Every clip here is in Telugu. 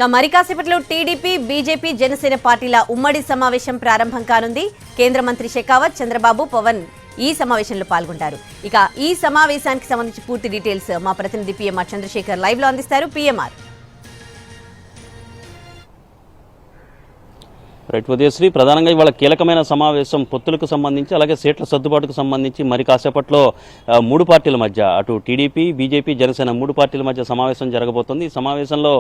మరి కాసేపట్లో టీడీపీ, బీజేపీ, జనసేన పార్టీల ఉమ్మడి సమావేశం ప్రారంభం కానుంది. కేంద్ర మంత్రి షెకావత్, చంద్రబాబు, పవన్ ఈ సమావేశంలో పాల్గొంటారు. ఇక ఈ సమావేశానికి సంబంధించి పూర్తి డీటెయిల్స్ మా ప్రతినిధి పిఎంఆర్ చంద్రశేఖర్ లైవ్ లో అందిస్తారు. పిఎంఆర్. రైట్ ఉదయశ్రీ, ప్రధానంగా ఇవాళ కీలకమైన సమావేశం పొత్తులకు సంబంధించి అలాగే సీట్ల సర్దుబాటుకు సంబంధించి మరి కాసేపట్లో మూడు పార్టీల మధ్య అటు టీడీపీ, బీజేపీ, జనసేన మూడు పార్టీల మధ్య సమావేశం జరగబోతోంది. ఈ సమావేశంలో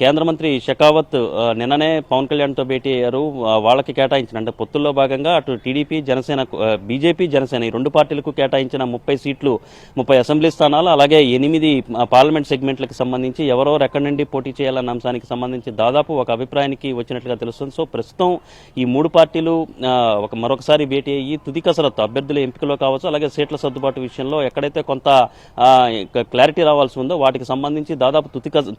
కేంద్ర మంత్రి షెకావత్ నిన్ననే పవన్ కళ్యాణ్తో భేటీ అయ్యారు. వాళ్ళకి కేటాయించిన అంటే పొత్తుల్లో భాగంగా అటు టీడీపీ, జనసేన, బీజేపీ, జనసేన ఈ రెండు పార్టీలకు కేటాయించిన 30 సీట్లు, 30 అసెంబ్లీ స్థానాలు, అలాగే 8 పార్లమెంట్ సెగ్మెంట్లకు సంబంధించి ఎవరెవరు ఎక్కడి నుండి పోటీ చేయాలన్న అంశానికి సంబంధించి దాదాపు ఒక అభిప్రాయానికి వచ్చినట్లుగా తెలుస్తుంది. సో ప్రస్తుతం ఈ మూడు పార్టీలు మరొకసారి భేటీ అయ్యి తుది కసరత్తు అభ్యర్థుల ఎంపికలో కావచ్చు, అలాగే సీట్ల సర్దుబాటు విషయంలో ఎక్కడైతే కొంత క్లారిటీ రావాల్సి ఉందో వాటికి సంబంధించి దాదాపు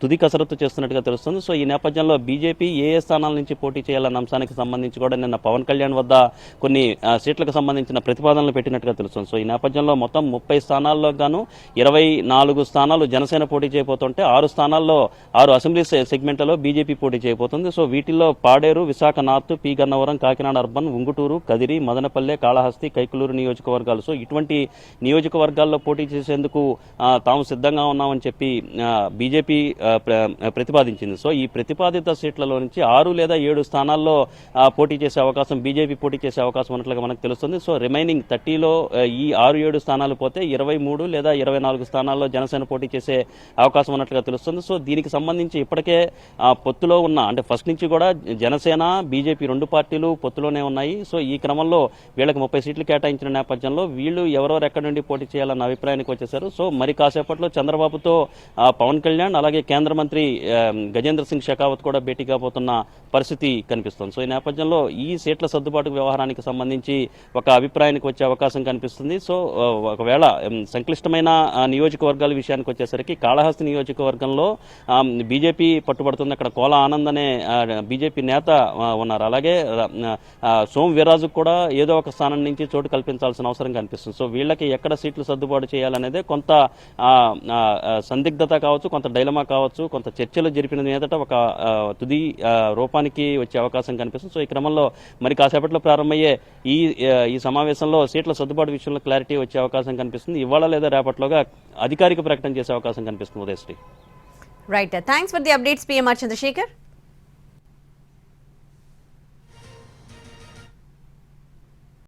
తుది కసరత్తు చేస్తున్నట్టుగా తెలుస్తుంది. సో ఈ నేపథ్యంలో బీజేపీ ఏ స్థానాల నుంచి పోటీ చేయాలన్న అంశానికి సంబంధించి కూడా నిన్న పవన్ కళ్యాణ్ వద్ద కొన్ని సీట్లకు సంబంధించిన ప్రతిపాదనలు పెట్టినట్టుగా తెలుస్తుంది. సో ఈ నేపథ్యంలో మొత్తం 30 స్థానాల్లో గాను 24 స్థానాలు జనసేన పోటీ చేయబోతుంటే 6 స్థానాల్లో 6 అసెంబ్లీ సెగ్మెంట్లలో బీజేపీ పోటీ చేయబోతుంది. సో వీటిల్లో Paderu, Visakha north, P Gannavaram, Kakinada urban, Unguturu, Kadiri, Madanapalle, Kalahasti, Kaikaluru నియోజకవర్గాలు. సో ఇటువంటి నియోజకవర్గాల్లో పోటీ చేసేందుకు తాము సిద్ధంగా ఉన్నామని చెప్పి బీజేపీ ప్రతిపాదించింది. సో ఈ ప్రతిపాదిత సీట్లలో నుంచి 6 లేదా 7 స్థానాల్లో పోటీ చేసే అవకాశం, బీజేపీ పోటీ చేసే అవకాశం ఉన్నట్లుగా మనకు తెలుస్తుంది. సో రిమైనింగ్ 30లో ఈ 6-7 స్థానాలు పోతే 23 లేదా 24 స్థానాల్లో జనసేన పోటీ చేసే అవకాశం ఉన్నట్లుగా తెలుస్తుంది. సో దీనికి సంబంధించి ఇప్పటికే పొత్తులో ఉన్న అంటే ఫస్ట్ నుంచి కూడా జనసేన, బీజేపీ రెండు పార్టీలు పొత్తులోనే ఉన్నాయి. సో ఈ క్రమంలో వీళ్ళకి 30 సీట్లు కేటాయించిన నేపథ్యంలో వీళ్ళు ఎవరెవరు ఎక్కడి నుండి పోటీ చేయాలన్న అభిప్రాయానికి వచ్చేశారు. సో మరి కాసేపట్లో చంద్రబాబుతో పవన్ కళ్యాణ్ అలాగే కేంద్ర మంత్రి గజేంద్ర సింగ్ షెకావత్ కూడా భేటీ కాబోతున్న పరిస్థితి కనిపిస్తుంది. సో ఈ నేపథ్యంలో ఈ సీట్ల సర్దుబాటు వ్యవహారానికి సంబంధించి ఒక అభిప్రాయానికి వచ్చే అవకాశం కనిపిస్తుంది. సో ఒకవేళ సంక్లిష్టమైన నియోజకవర్గాల విషయానికి వచ్చేసరికి కాళహస్తి నియోజకవర్గంలో బీజేపీ పట్టుబడుతుంది. అక్కడ కోల ఆనంద్ అనే బీజేపీ నేత ఉన్నారు. అలాగే సోమ్ వీర్రాజుకు కూడా ఏదో ఒక స్థానం నుంచి చోటు కల్పించాల్సిన అవసరం కనిపిస్తుంది. సో వీళ్ళకి ఎక్కడ సీట్లు సర్దుబాటు చేయాలనేదే కొంత సందిగ్ధత కావచ్చు, కొంత డైలమా కావచ్చు, కొంత చర్చలు జరిపిన మీదట ఒక తుది రూపానికి వచ్చే అవకాశం కనిపిస్తుంది. సో ఈ క్రమంలో మరి కాసేపట్లో ప్రారంభమయ్యే ఈ సమావేశంలో సీట్ల సర్దుబాటు విషయంలో క్లారిటీ వచ్చే అవకాశం కనిపిస్తుంది. ఇవాళ లేదా రేపట్లోగా అధికారిక ప్రకటన చేసే అవకాశం కనిపిస్తుంది. Udayashri. Right, thanks for the updates PMR Chandrasekhar.